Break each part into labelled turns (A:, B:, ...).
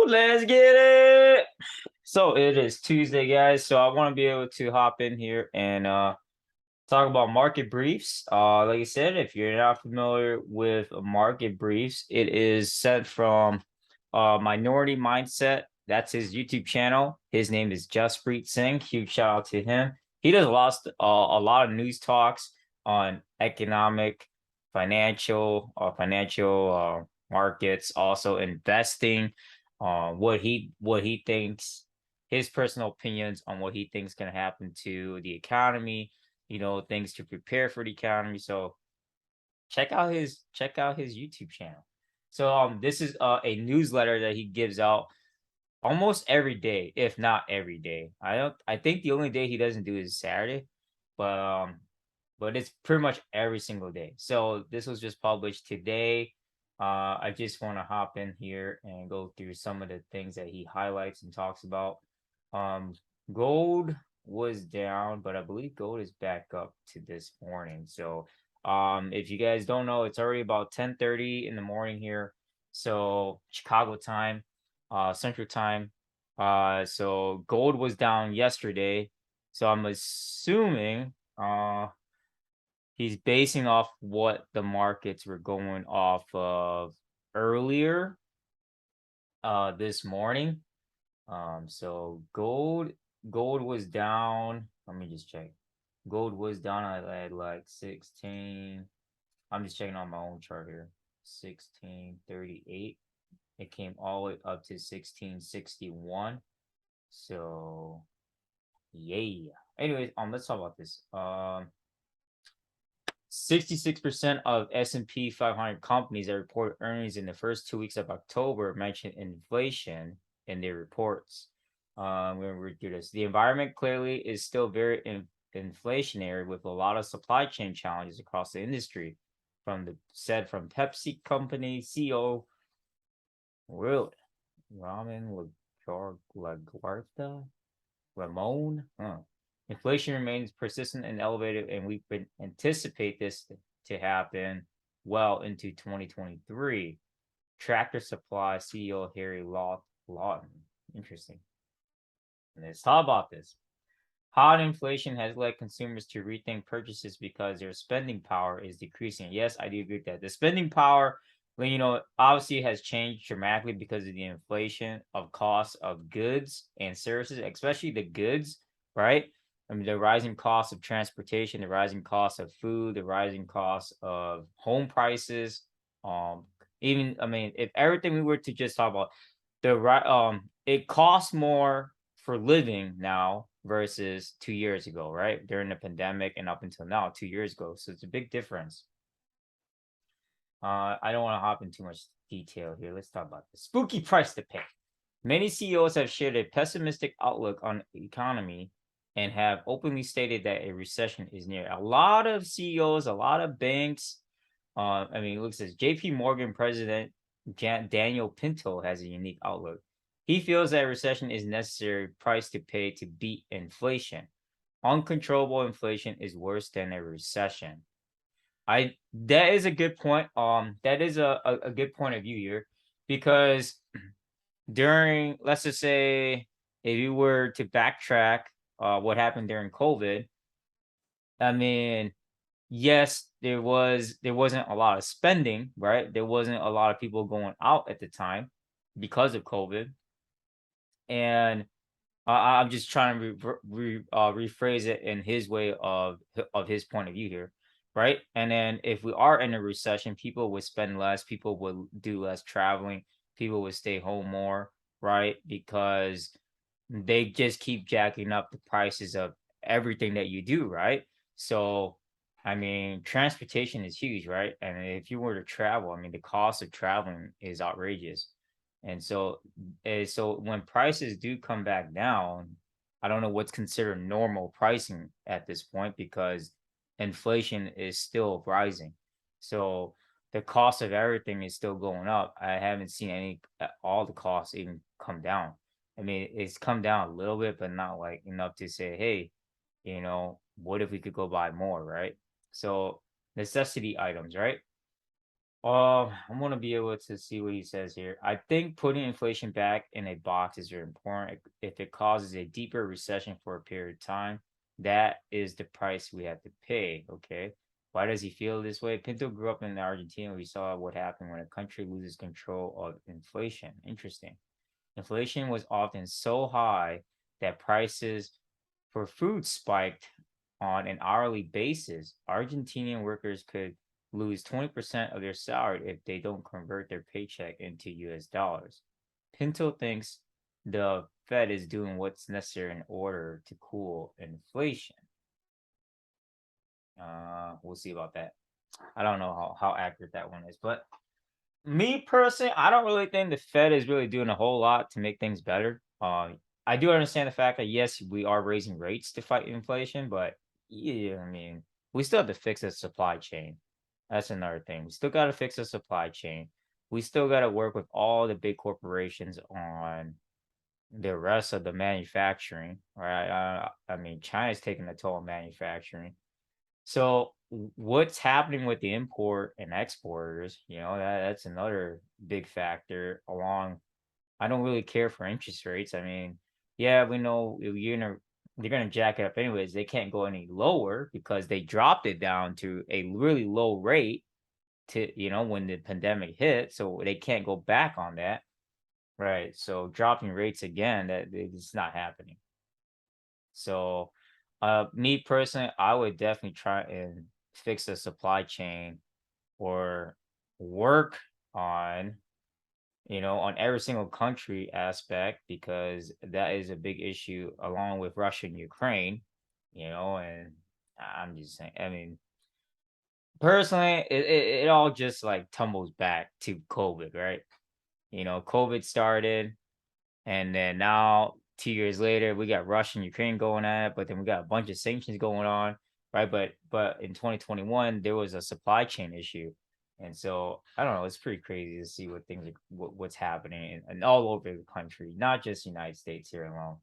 A: Let's get it. So it is Tuesday, guys. So I want to be able to hop in here and talk about market briefs. Like I said, if you're not familiar with market briefs, it is sent from Minority Mindset. That's his YouTube channel. His name is Jaspreet Singh. Huge shout out to him. He does a lot of news talks on economic, financial markets, also investing. What he thinks, his personal opinions on what he thinks can happen to the economy, things to prepare for the economy. So check out his YouTube channel. So this is a newsletter that he gives out almost every day, if not every day. I think the only day he doesn't do is Saturday, but it's pretty much every single day. So this was just published today. I just want to hop in here and go through some of the things that he highlights and talks about. Um, Gold was down, but I believe gold is back up to this morning. So if you guys don't know, it's already about 10:30 in the morning here. So Chicago time, Central time. So gold was down yesterday. So I'm assuming he's basing off what the markets were going off of earlier this morning. So gold was down. Let me just check. Gold was down at like 16. I'm just checking on my own chart here. 1638. It came all the way up to 1661. So yeah. Anyways, let's talk about this. 66% of S&P 500 companies that report earnings in the first 2 weeks of October mentioned inflation in their reports. We're going to read through this. The environment clearly is still very inflationary, with a lot of supply chain challenges across the industry. From Pepsi company CEO, really, Ramen LaGuardia, Ramon. Inflation remains persistent and elevated, and we've been anticipate this to happen well into 2023. Tractor Supply CEO Harry Lawton. Interesting. And let's talk about this. High inflation has led consumers to rethink purchases because their spending power is decreasing. Yes, I do agree with that. The spending power, obviously has changed dramatically because of the inflation of costs of goods and services, especially the goods, right? I mean, the rising cost of transportation, the rising cost of food, the rising cost of home prices. If everything we were to just talk about, it costs more for living now versus 2 years ago, right? During the pandemic and up until now, 2 years ago. So it's a big difference. I don't want to hop in too much detail here. Let's talk about the spooky price to pay. Many CEOs have shared a pessimistic outlook on the economy and have openly stated that a recession is near. A lot of CEOs, a lot of banks. Look, says JP Morgan president Daniel Pinto has a unique outlook. He feels that a recession is necessary price to pay to beat inflation. Uncontrollable inflation is worse than a recession. That is a good point. That is a good point of view here, because during, let's just say, if you were to backtrack what happened during COVID, I mean, yes, there wasn't a lot of spending, right? There wasn't a lot of people going out at the time because of COVID, and I'm just trying to rephrase it in his way of his point of view here, right? And then if we are in a recession, people would spend less, people would do less traveling, people would stay home more, right? Because they just keep jacking up the prices of everything that you do, right? So, transportation is huge, right? And if you were to travel, the cost of traveling is outrageous. And so when prices do come back down, I don't know what's considered normal pricing at this point, because inflation is still rising. So the cost of everything is still going up. I haven't seen all the costs even come down. It's come down a little bit, but not like enough to say, hey, what if we could go buy more, right? So necessity items, right? I'm gonna be able to see what he says here. I think putting inflation back in a box is very important. If it causes a deeper recession for a period of time, that is the price we have to pay. Okay. Why does he feel this way? Pinto grew up in Argentina. We saw what happened when a country loses control of inflation. Interesting. Inflation was often so high that prices for food spiked on an hourly basis. Argentinian workers could lose 20% of their salary if they don't convert their paycheck into US dollars. Pinto thinks the Fed is doing what's necessary in order to cool inflation. We'll see about that. I don't know how accurate that one is, but me personally, I don't really think the Fed is really doing a whole lot to make things better. I do understand the fact that yes, we are raising rates to fight inflation, but yeah, I mean, we still have to fix the supply chain. That's another thing. We still got to fix the supply chain. We still got to work with all the big corporations on the rest of the manufacturing, right? I mean, China's taking a toll on manufacturing. So what's happening with the import and exporters, that's another big factor along. I don't really care for interest rates. I mean, yeah, we know they're gonna jack it up anyways. They can't go any lower because they dropped it down to a really low rate to, when the pandemic hit. So they can't go back on that. Right. So dropping rates again, that it's not happening. So, me personally, I would definitely try and fix the supply chain or work on, on every single country aspect because that is a big issue along with Russia and Ukraine, and I'm just saying, I mean, personally, it all just like tumbles back to COVID, right? COVID started. And then now, 2 years later, we got Russia and Ukraine going at it, but then we got a bunch of sanctions going on, right? But in 2021, there was a supply chain issue, and so I don't know. It's pretty crazy to see what things are, what's happening and all over the country, not just United States here alone.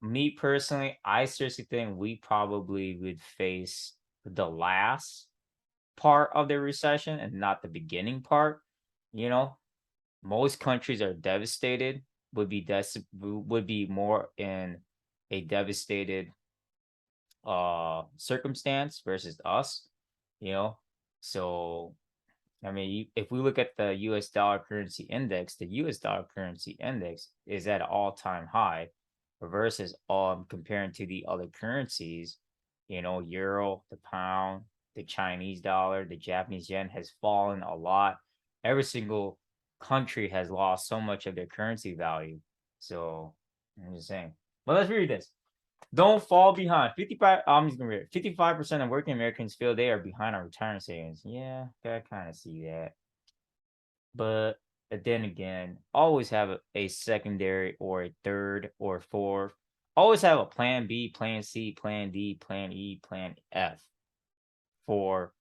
A: Me personally, I seriously think we probably would face the last part of the recession and not the beginning part. You know, most countries are devastated, would be more in a devastated circumstance versus us, you know. So I mean, if we look at the US dollar currency index, the US dollar currency index is at an all-time high versus comparing to the other currencies, euro, the pound, the Chinese dollar, the Japanese yen has fallen a lot. Every single country has lost so much of their currency value. So I'm just saying. But let's read this. Don't fall behind. 55. I'm just gonna read it. 55% of working Americans feel they are behind on retirement savings. Yeah, I kind of see that. But then again, always have a secondary or a third or fourth. Always have a plan B, plan C, plan D, plan E, plan F for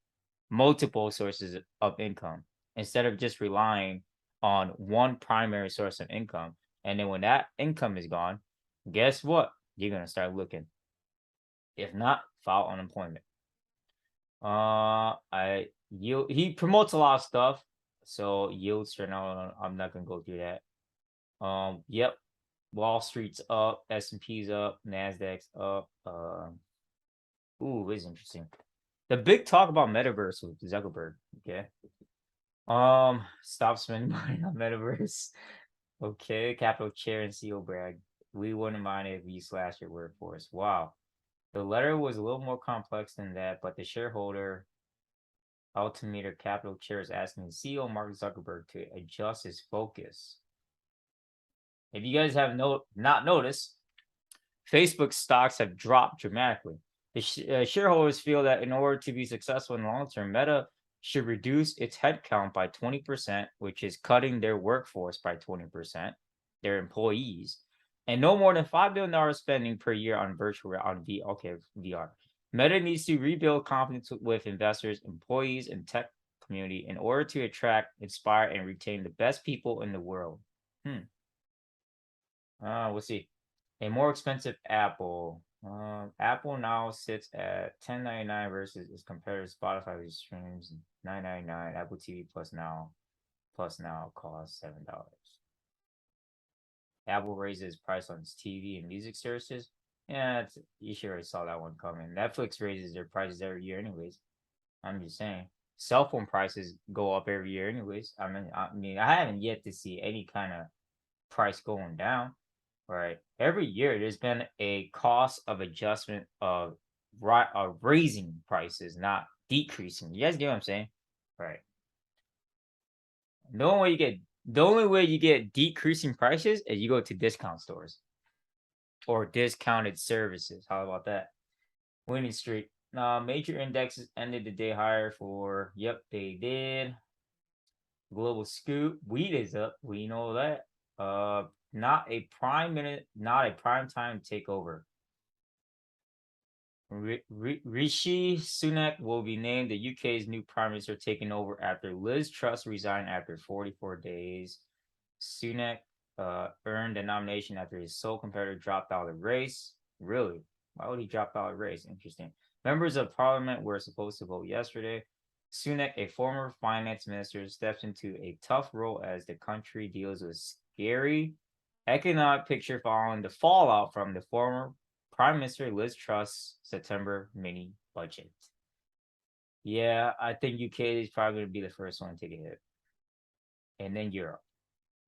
A: multiple sources of income instead of just relying on one primary source of income. And then when that income is gone, guess what? You're gonna start looking. If not, file unemployment. I yield. He promotes a lot of stuff, so yields right now. I'm not gonna go through that. Yep. Wall Street's up, S&P's up, Nasdaq's up. Ooh, this is interesting. The big talk about metaverse with Zuckerberg. Okay. Stop spending money on metaverse. Okay, Capital Chair and CEO brag. We wouldn't mind if you slash your workforce. Wow. The letter was a little more complex than that, but the shareholder Altimeter Capital Chair is asking CEO Mark Zuckerberg to adjust his focus. If you guys have not noticed, Facebook stocks have dropped dramatically. The shareholders feel that in order to be successful in the long term, Meta should reduce its headcount by 20%, which is cutting their workforce by 20%, their employees, and no more than $5 billion spending per year on VR. Meta needs to rebuild confidence with investors, employees, and tech community in order to attract, inspire, and retain the best people in the world. We'll see. A more expensive Apple. Apple now sits at $10.99 versus its competitor Spotify, which streams $9.99. Apple TV Plus now costs $7. Apple raises price on its TV and music services. Yeah, you sure already saw that one coming. Netflix raises their prices every year, anyways. I'm just saying. Cell phone prices go up every year, anyways. I haven't yet to see any kind of price going down. Right. Every year, there's been a cost of adjustment of raising prices, not decreasing. You guys get what I'm saying? Right. The only way you get decreasing prices is you go to discount stores or discounted services. How about that? Winning streak. Major indexes ended the day higher for. Yep, they did. Global scoop. Wheat is up. We know that. Not a prime time takeover. Rishi Sunak will be named the UK's new prime minister, taking over after Liz Truss resigned after 44 days. Sunak earned a nomination after his sole competitor dropped out of the race. Really? Why would he drop out of the race? Interesting. Members of parliament were supposed to vote yesterday. Sunak, a former finance minister, steps into a tough role as the country deals with scary economic picture following the fallout from the former Prime Minister Liz Truss September mini budget. Yeah, I think UK is probably going to be the first one to get hit. And then Europe.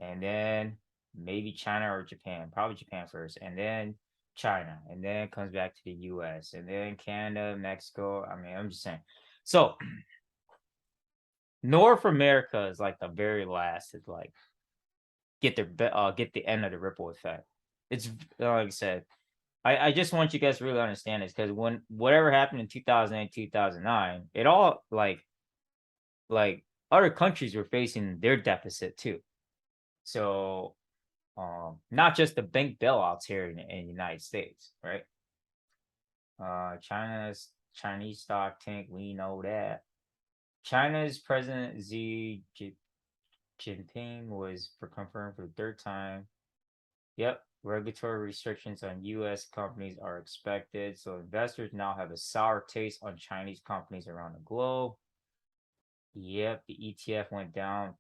A: And then maybe China or Japan. Probably Japan first. And then China. And then it comes back to the US. And then Canada, Mexico. I'm just saying. So North America is like the very last to like get the end of the ripple effect. It's like I said, I just want you guys to really understand this, because when whatever happened in 2008, 2009, it all like other countries were facing their deficit too. So not just the bank bailouts here in the United States, right? Chinese stock tank, we know that. China's President Xi Jinping was confirmed for the third time. Yep, regulatory restrictions on U.S. companies are expected, so investors now have a sour taste on Chinese companies around the globe. Yep, the ETF went down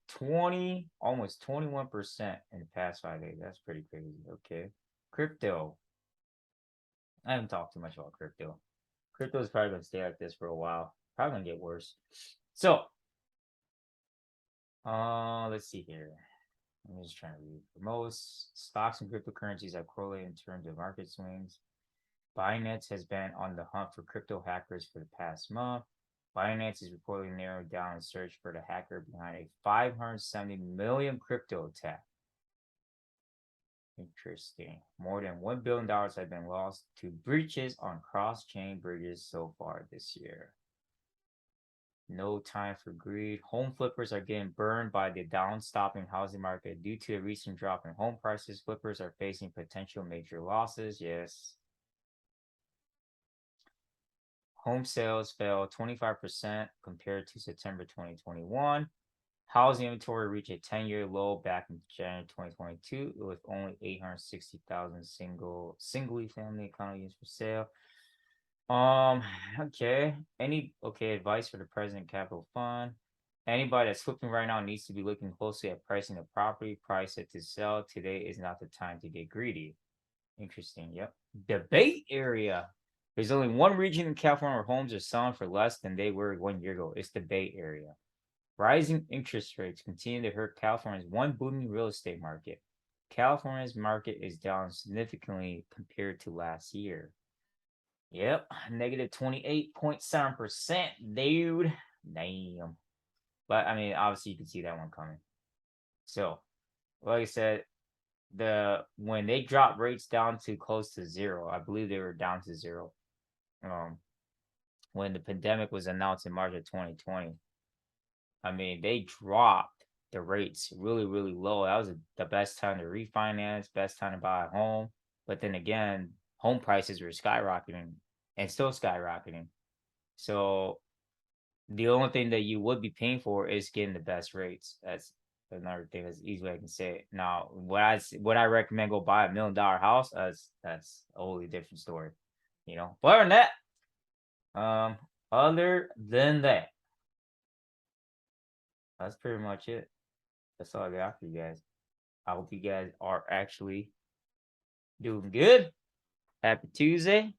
A: almost 21% in the past 5 days. That's pretty crazy. Okay. Crypto. I haven't talked too much about crypto. Crypto is probably going to stay like this for a while. Probably going to get worse. So, let's see here. I'm just trying to read. For most stocks and cryptocurrencies have correlated in terms of market swings. Binance has been on the hunt for crypto hackers for the past month. Binance is reportedly narrowed down a search for the hacker behind a 570 million crypto attack. Interesting. More than $1 billion have been lost to breaches on cross-chain bridges so far this year. No time for greed. Home flippers are getting burned by the down-stopping housing market due to a recent drop in home prices. Flippers are facing potential major losses. Yes. Home sales fell 25% compared to September 2021. Housing inventory reached a 10-year low back in January 2022 with only 860,000 singly family condo units for sale. Okay. Advice for the President Capital Fund. Anybody that's flipping right now needs to be looking closely at pricing the property. Price it to sell. Today is not the time to get greedy. Interesting. Yep. The Bay Area. There's only one region in California where homes are selling for less than they were 1 year ago. It's the Bay Area. Rising interest rates continue to hurt California's one booming real estate market. California's market is down significantly compared to last year. Yep, negative 28.7%, dude. Damn. But obviously you can see that one coming. So, like I said, when they dropped rates down to close to zero, I believe they were down to zero. When the pandemic was announced in March of 2020, they dropped the rates really, really low. That was the best time to refinance, best time to buy a home. But then again, home prices were skyrocketing and still skyrocketing. So the only thing that you would be paying for is getting the best rates. That's another thing. That's easy way I can say it. Now, what I recommend, go buy $1 million house. That's a wholly different story, But other than that, That's pretty much it. That's all I got for you guys. I hope you guys are actually doing good. Happy Tuesday.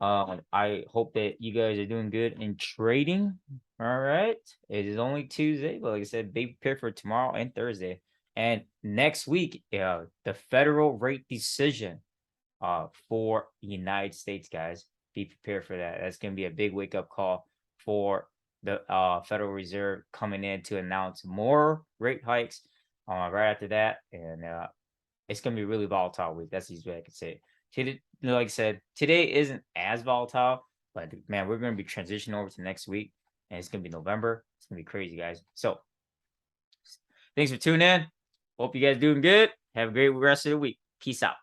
A: I hope that you guys are doing good in trading. All right. It is only Tuesday, but like I said, be prepared for tomorrow and Thursday. And next week, the federal rate decision for the United States, guys. Be prepared for that. That's gonna be a big wake-up call for the Federal Reserve coming in to announce more rate hikes right after that. And it's gonna be a really volatile week. That's the easy way I could say it. Today, like I said, today isn't as volatile, but man, we're gonna be transitioning over to next week, and it's gonna be November. It's gonna be crazy, guys. So, thanks for tuning in. Hope you guys doing good. Have a great rest of the week. Peace out.